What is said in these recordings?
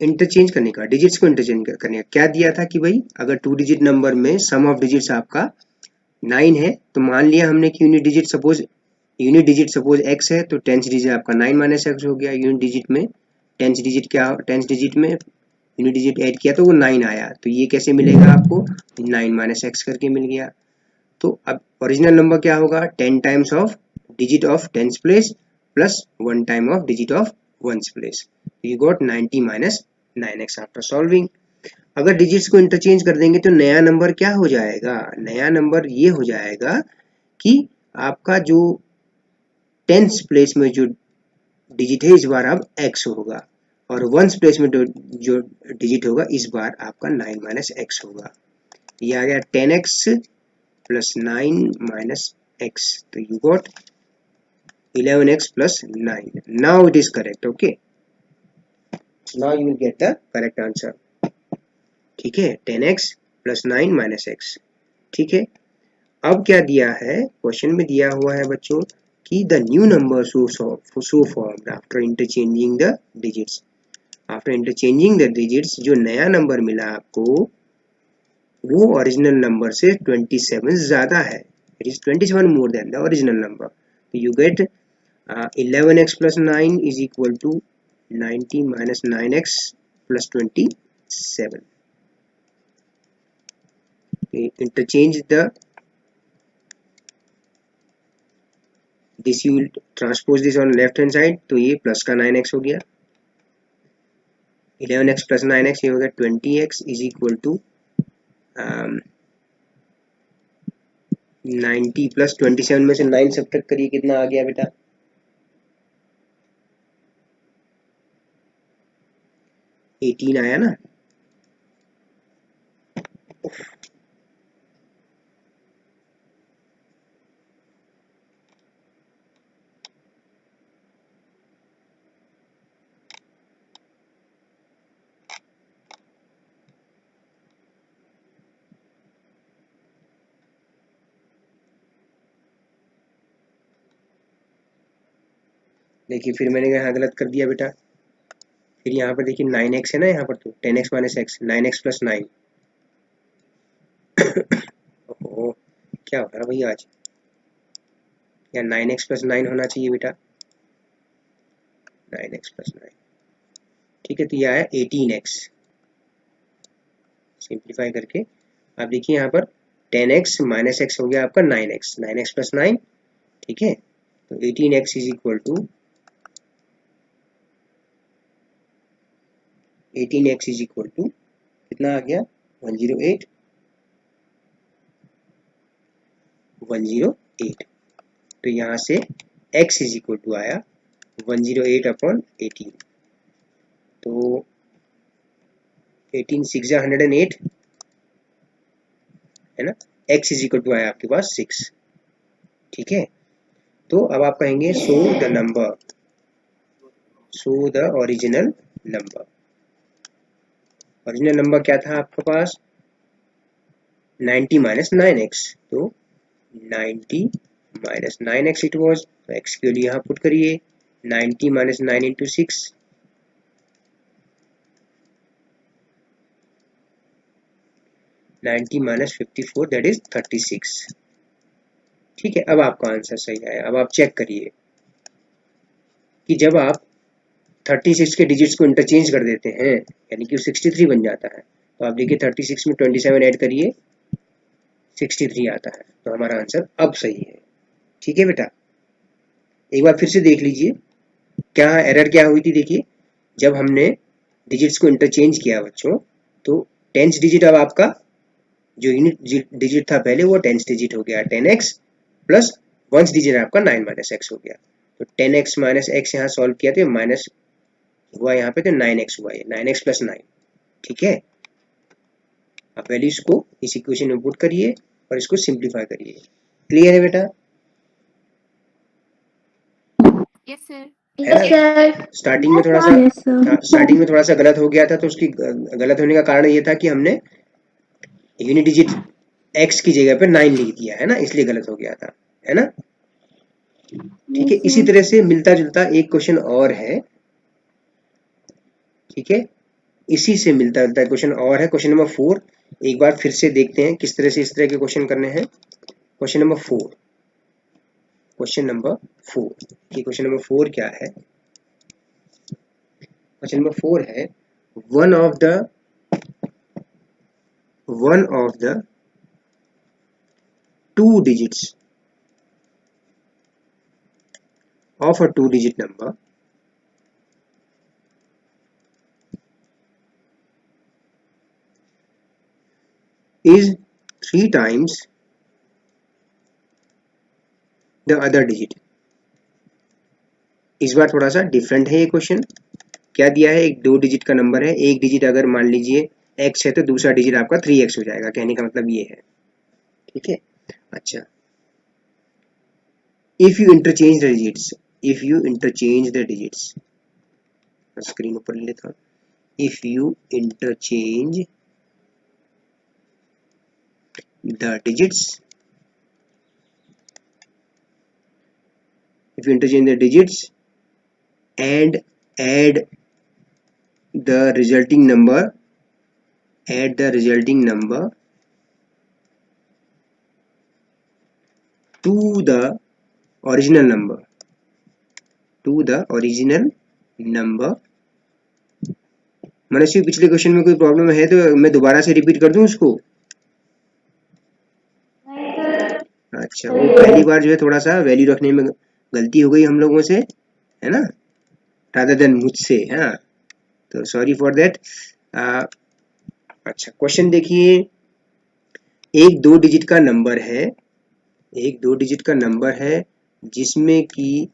Interchange करने का, digits को इंटरचेंज करने का क्या दिया था कि भाई अगर 2 डिजिट नंबर में सम ऑफ डिजिट्स आपका 9 है, तो मान लिया हमने कि यूनिट डिजिट सपोज x है, तो टेंथ डिजिट आपका 9 माइनस एक्स हो गया। यूनिट डिजिट में टेंथ डिजिट में यूनिट डिजिट ऐड किया तो वो 9 आया, तो ये कैसे मिलेगा आपको, 9 माइनस एक्स करके मिल गया। तो अब ओरिजिनल नंबर क्या होगा, 10 times of digit of tenth place plus 1 time of digit of ones place, you got 90 minus 9x after solving. अगर डिजिट्स को इंटरचेंज कर देंगे तो नया नंबर क्या हो जाएगा, नया नंबर ये हो जाएगा कि आपका जो टेंथ प्लेस में जो डिजिट है इस बार अब x होगा, और वंस प्लेस में जो डिजिट होगा इस बार आपका 9 माइनस एक्स होगा। ये आ गया 10x प्लस 9 माइनस एक्स, तो you got 11x plus 9. Now it is correct. Okay. Now you will get the correct answer. ठीक है, 10x plus 9 minus x. ठीक है, अब क्या दिया है क्वेश्चन में, दिया हुआ है बच्चों कि the new number so formed after interchanging the digits. After interchanging the digits, जो नया नंबर मिला आपको वो ओरिजिनल नंबर से 27 ज्यादा है. It is 27 more than the original number. You get 11x plus 9 is equal to 90 minus 9x plus 27. Okay, interchange this, you will transpose this on left hand side, तो ये plus का 9x हो गया, 11x plus 9x ये हो गया 20x is equal to 90 plus 27 में से 9 सब्ट्रैक्ट करिए, कितना आ गया बेटा, 18 आया ना। देखिए फिर मैंने यहाँ गलत कर दिया बेटा, फिर यहाँ पर देखिए 9x है ना, यहाँ पर तो 10x minus x, 9x plus 9 ओह क्या हो रहा है भैया आज, या 9x प्लस 9 होना चाहिए बेटा, 9x प्लस 9, ठीक है, तो यह आया 18x। सिंप्लीफाई करके आप देखिए यहाँ पर 10x माइनस एक्स हो गया आपका 9x, 9x प्लस 9, ठीक है, तो 18x is equal to 18x is equal to कितना आ गया 108, 108, तो यहाँ से x इज इक्वल टू आया 108 अपॉन 18, तो 18 6 108 है ना, x इज इक्वल टू आया आपके पास 6, ठीक है। तो अब आप कहेंगे show the number, show the original number, original number क्या था आपके पास 90 माइनस 9x, तो 90 माइनस 9x इट वॉज, तो x के लिए यहाँ पुट करिए 90 minus 9 into 6, 90 minus 54 that is 36, ठीक है। अब आपका आंसर सही आया। अब आप चेक करिए कि जब आप 36 के डिजिट्स को इंटरचेंज कर देते हैं यानी कि 63 बन जाता है, तो आप देखिए 36 में 27 ऐड करिए 63 आता है, तो हमारा आंसर अब सही है, ठीक है बेटा। एक बार फिर से देख लीजिए क्या एरर क्या हुई थी, देखिए जब हमने डिजिट्स को इंटरचेंज किया बच्चों, तो टेंथ डिजिट अब आपका जो यूनिट डिजिट था पहले वो टेंथ डिजिट हो गया 10x प्लस वंस डिजिट आपका 9 माइनस एक्स हो गया, तो 10x माइनस एक्स यहाँ सॉल्व किया तो माइनस हुआ यहाँ पे, तो 9x हुआ, ये 9x प्लस 9, ठीक है। आप वैल्यूज को इस इक्वेशन में पुट करिए और इसको सिंप्लीफाई करिए। क्लियर है बेटा? Yes sir. है ना? स्टार्टिंग में थोड़ा सा गलत हो गया था, तो उसकी गलत होने का कारण ये था कि हमने यूनिट डिजिट x की जगह पे 9 लिख दिया है ना, इसलिए गलत हो गया था, है ना, ठीक है। इसी तरह से मिलता जुलता एक क्वेश्चन और है, ठीक है, इसी से मिलता जुलता क्वेश्चन और है क्वेश्चन नंबर 4। एक बार फिर से देखते हैं किस तरह से इस तरह के क्वेश्चन करने हैं। क्वेश्चन नंबर 4 कि क्वेश्चन नंबर 4 क्या है। क्वेश्चन नंबर 4 है one of the two digits of a two-digit number is 3 times the other digit। इस बार थोड़ा सा डिफरेंट है ये क्वेश्चन। क्या दिया है, एक 2 डिजिट का नंबर है, एक डिजिट अगर मान लीजिए x है तो दूसरा डिजिट आपका 3x हो जाएगा। कहने का मतलब ये है, ठीक है। अच्छा, if you interchange the digits, screen ऊपर ले लेता हूँ। If you interchange the digits and add the resulting number to the original number। मनस्वी, पिछले क्वेश्चन में कोई प्रॉब्लम है तो मैं दोबारा से रिपीट कर दूं उसको? अच्छा, वो पहली बार जो है थोड़ा सा वैल्यू रखने में गलती हो गई हम लोगों से, है ना, रादर देन मुझसे। हाँ, तो सॉरी फॉर दैट। अच्छा, क्वेश्चन देखिए। एक 2 डिजिट का नंबर है जिसमें कि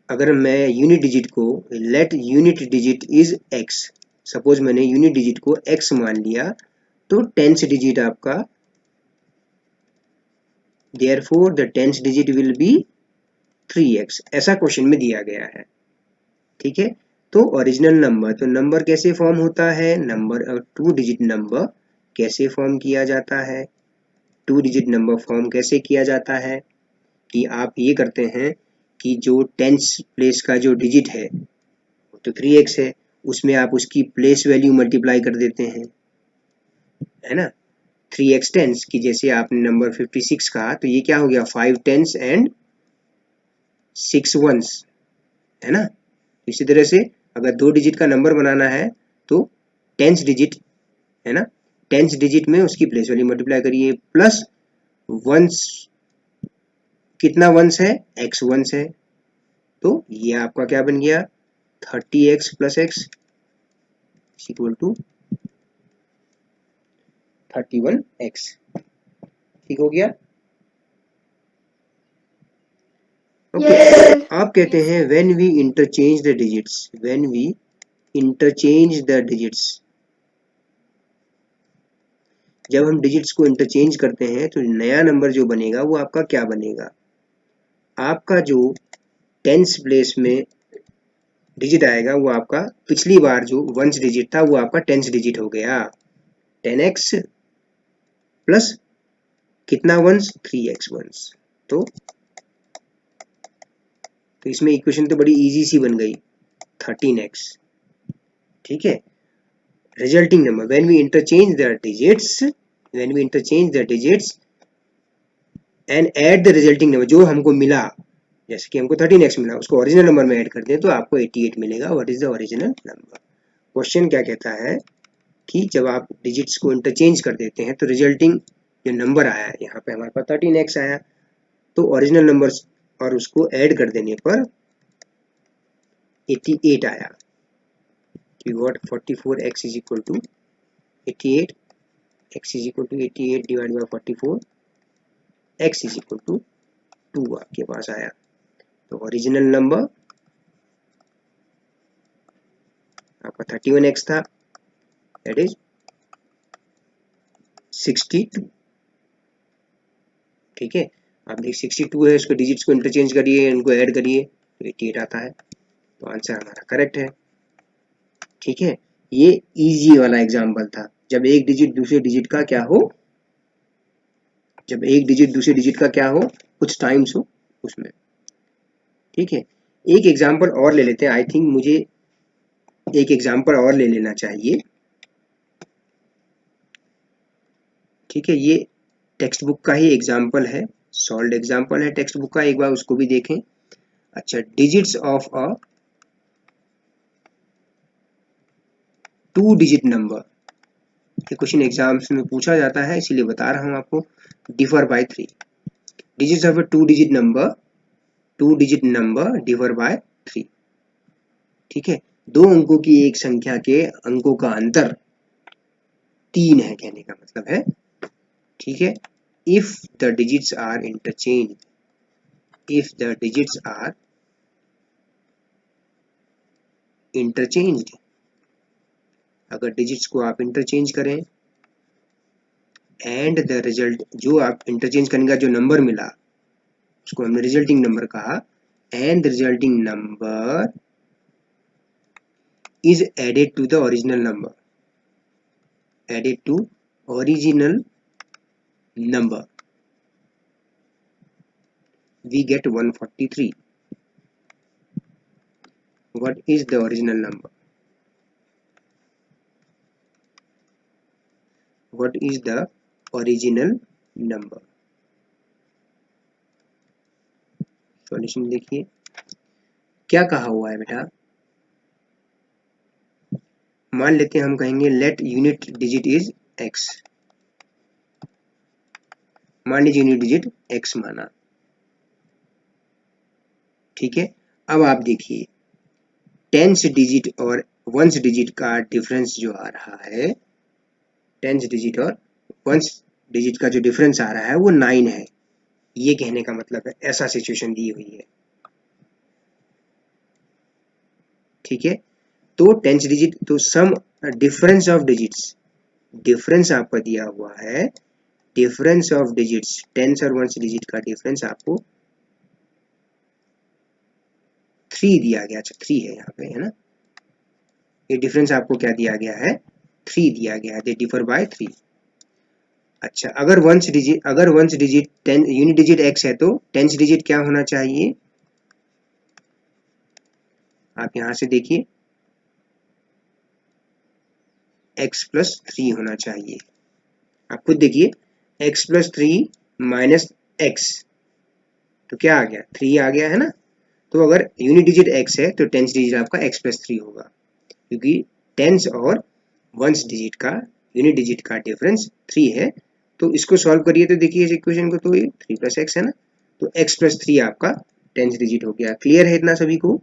अगर मैं यूनिट डिजिट को let unit digit is x, suppose मैंने यूनिट डिजिट को x मान लिया, तो टेंथ डिजिट आपका, therefore the tenth digit will be 3x, ऐसा क्वेश्चन में दिया गया है। ठीक है, तो ओरिजिनल नंबर, तो नंबर कैसे फॉर्म होता है, नंबर 2 डिजिट नंबर कैसे फॉर्म किया जाता है, 2 डिजिट नंबर फॉर्म कैसे किया जाता है कि आप ये करते हैं कि जो टेंथ प्लेस का जो डिजिट है तो 3x है, उसमें आप उसकी प्लेस वैल्यू मल्टीप्लाई कर देते हैं, है ना। 3x टेंस की जैसे आपने नंबर 56 कहा, तो ये क्या हो गया, 5 टेंस एंड 6 वंस, है ना। इसी तरह से अगर 2 डिजिट का नंबर बनाना है तो टेंस डिजिट, है ना, टेंस डिजिट में उसकी प्लेस वैल्यू मल्टीप्लाई करिए, प्लस वंस, कितना वंस है, x वंस है, तो ये आपका क्या बन गया, 30x plus x equal to 31x। ठीक हो गया। ओके, आप कहते हैं when we interchange the digits, जब हम डिजिट्स को इंटरचेंज करते हैं तो नया नंबर जो बनेगा वो आपका क्या बनेगा, आपका जो टेंस प्लेस में डिजिट आएगा वो आपका पिछली बार जो वंस डिजिट था वो आपका टेंस डिजिट हो गया, 10x प्लस कितना वंस, 3x वंस। तो इसमें इक्वेशन तो बड़ी इजी सी बन गई, 13x। ठीक है, resulting number when we interchange the digits and add the resulting number, जो हमको मिला, जैसे कि हमको 13x मिला, उसको ओरिजिनल नंबर में ऐड कर दें तो आपको 88 मिलेगा। What is the original number. Question क्या कहता है कि जब आप डिजिट्स को इंटरचेंज कर देते हैं तो रिजल्टिंग जो नंबर आया, यहाँ पे हमारे पास 13x आया, तो ओरिजिनल नंबर और उसको ऐड कर देने पर 88 आया। कि what 44x is equal to 88, x is equal to 88 divide by 44, x is equal to 2 आपके पास आया। तो ओरिजिनल नंबर आपका 31x था, दैट इज 62। ठीक है, आप देख 62 है, उसको डिजिट्स को इंटरचेंज करिए, उनको ऐड करिए तो 88 आता है, तो आंसर हमारा करेक्ट है। ठीक है, ये इजी वाला एग्जांपल था, जब एक डिजिट दूसरे डिजिट का क्या हो, जब एक डिजिट दूसरे डिजिट का क्या हो, कुछ टाइम्स हो उसमें। ठीक है, एक एग्जांपल और ले लेते हैं, आई थिंक मुझे एक एग्जांपल और ले लेना चाहिए। ठीक है, ये टेक्स्ट बुक का ही एग्जांपल है, सॉल्व्ड एग्जांपल है टेक्स्ट बुक का, एक बार उसको भी देखें। अच्छा, digits of a 2 digit number, ये क्वेश्चन एग्जाम्स में पूछा जाता है इसीलिए बता रहा हूं आपको। Differ by 3, digits of a 2 digit number, 2 digit number differ by 3। ठीक है, दो अंकों की एक संख्या के अंकों का अंतर 3 है, कहने का मतलब है। ठीक है, if the digits are interchange, if the digits are interchanged, अगर डिजिट्स को आप इंटरचेंज करें, एंड द रिजल्ट, जो आप इंटरचेंज करने का जो नंबर मिला उसको हमने रिजल्टिंग नंबर कहा, and the resulting number is added to the original number, added to original number, we get 143. What is the original number? What is the original number? Solution देखिए क्या कहा हुआ है बेटा। मान लेते हैं हम कहेंगे let unit digit is x, मान लीजिए यूनिट डिजिट x माना। ठीक है, अब आप देखिए टेंस डिजिट और वंस डिजिट का डिफरेंस जो आ रहा है, टेंस डिजिट और वंस डिजिट का जो डिफरेंस आ रहा है वो 9 है, ये कहने का मतलब है, ऐसा सिचुएशन दी हुई है। ठीक है, तो टेंस डिजिट, तो sum difference of digits, difference आपका दिया हुआ है, डिफरेंस ऑफ डिजिट्स टेंस और वंस डिजिट का डिफरेंस आपको 3 दिया गया। अच्छा 3 है यहाँ पे, है ना, ये डिफरेंस आपको क्या दिया गया है, 3 दिया गया है, दे डिफर बाय 3। अच्छा, अगर ones digit unit digit x है तो टेंस डिजिट क्या होना चाहिए, आप यहां से देखिए x प्लस 3 होना चाहिए। आप खुद देखिए x प्लस 3 माइनस x, तो क्या आ गया, 3 आ गया, है ना। तो अगर यूनिट डिजिट x है तो टेंस डिजिट आपका x प्लस 3 होगा, क्योंकि टेंस और वंस डिजिट का, यूनिट डिजिट का डिफरेंस 3 है। तो इसको सॉल्व करिए तो देखिए इस इक्वेशन को, तो ये 3 प्लस एक्स है ना, तो x प्लस 3 आपका टेंस डिजिट हो गया। क्लियर है इतना सभी को?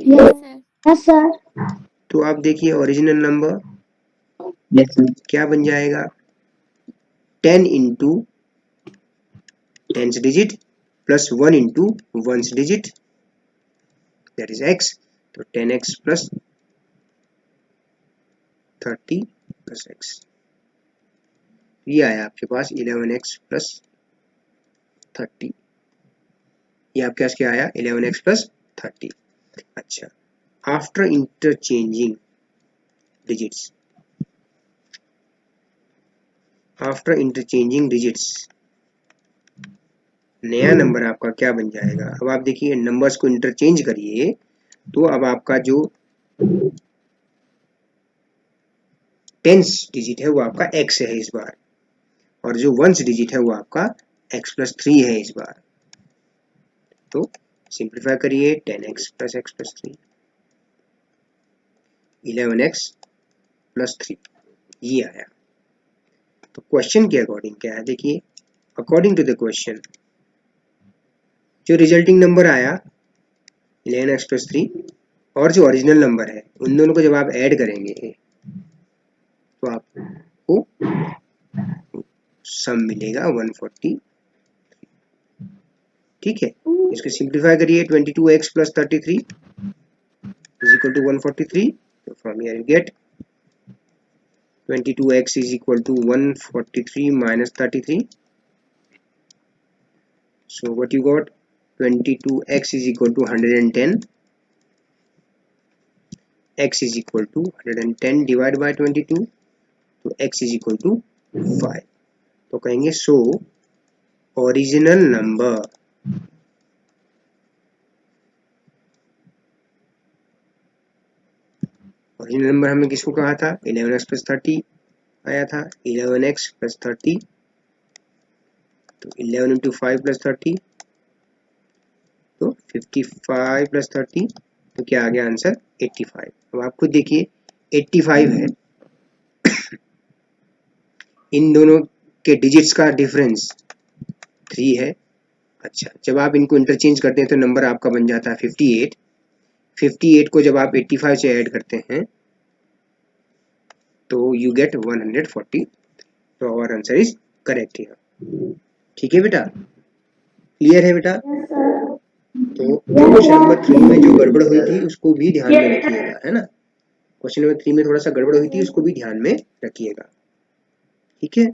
Yes, sir. Yes, sir. तो आप देखिए ओरिजिनल नंबर Yes, sir. क्या बन जाएगा, 10 into tens digit plus 1 into ones digit, that is x, तो 10x प्लस 30 प्लस x, ये आया आपके पास 11x प्लस 30, ये आपके पास क्या आया 11x प्लस 30। अच्छा, after interchanging digits, after interchanging digits नया नंबर आपका क्या बन जाएगा। अब आप देखिए नंबर्स को इंटरचेंज करिए तो अब आपका जो टेंस डिजिट है वो आपका x है इस बार, और जो वंस डिजिट है वो आपका x प्लस 3 है इस बार। तो सिंप्लीफाई करिए, 10x plus x plus 3, 11x plus 3, ये आया। तो क्वेश्चन के अकॉर्डिंग क्या है, देखिए अकॉर्डिंग टू द क्वेश्चन जो रिजल्टिंग नंबर आया 11x प्लस 3 और जो ओरिजिनल नंबर है उन दोनों को जब आप ऐड करेंगे तो आपको सम मिलेगा 140। ठीक है, इसको सिंप्लीफाई करिए, 22x plus 33 is equal to 143, so from here you get 22x is equal to 143 minus 33, so what you got, 22x is equal to 110, x is equal to 110 divided by 22, तो x is equal to 5। तो कहेंगे so original number original number हमने किसको कहा था, 11x plus 30 आया था, 11x plus 30, तो 11 इंटू 5 प्लस 30, तो 55 प्लस 30, तो क्या आ गया आंसर 85। अब आप खुद देखिए 85 है, इन दोनों के डिजिट्स का डिफरेंस 3 है। अच्छा, जब आप इनको इंटरचेंज करते हैं तो नंबर आपका बन जाता है 58। 58 को जब आप 85 से ऐड करते हैं तो यू गेट 140, तो our answer is correct here. ठीक है बेटा, क्लियर है बेटा? तो जो क्वेश्चन नंबर 3 में जो गड़बड़ हुई थी उसको भी ध्यान में रखिएगा, है ना। क्वेश्चन नंबर 3 में थोड़ा सा गड़बड़ हुई थी, उसको भी ध्यान में रखिएगा, ठीक है।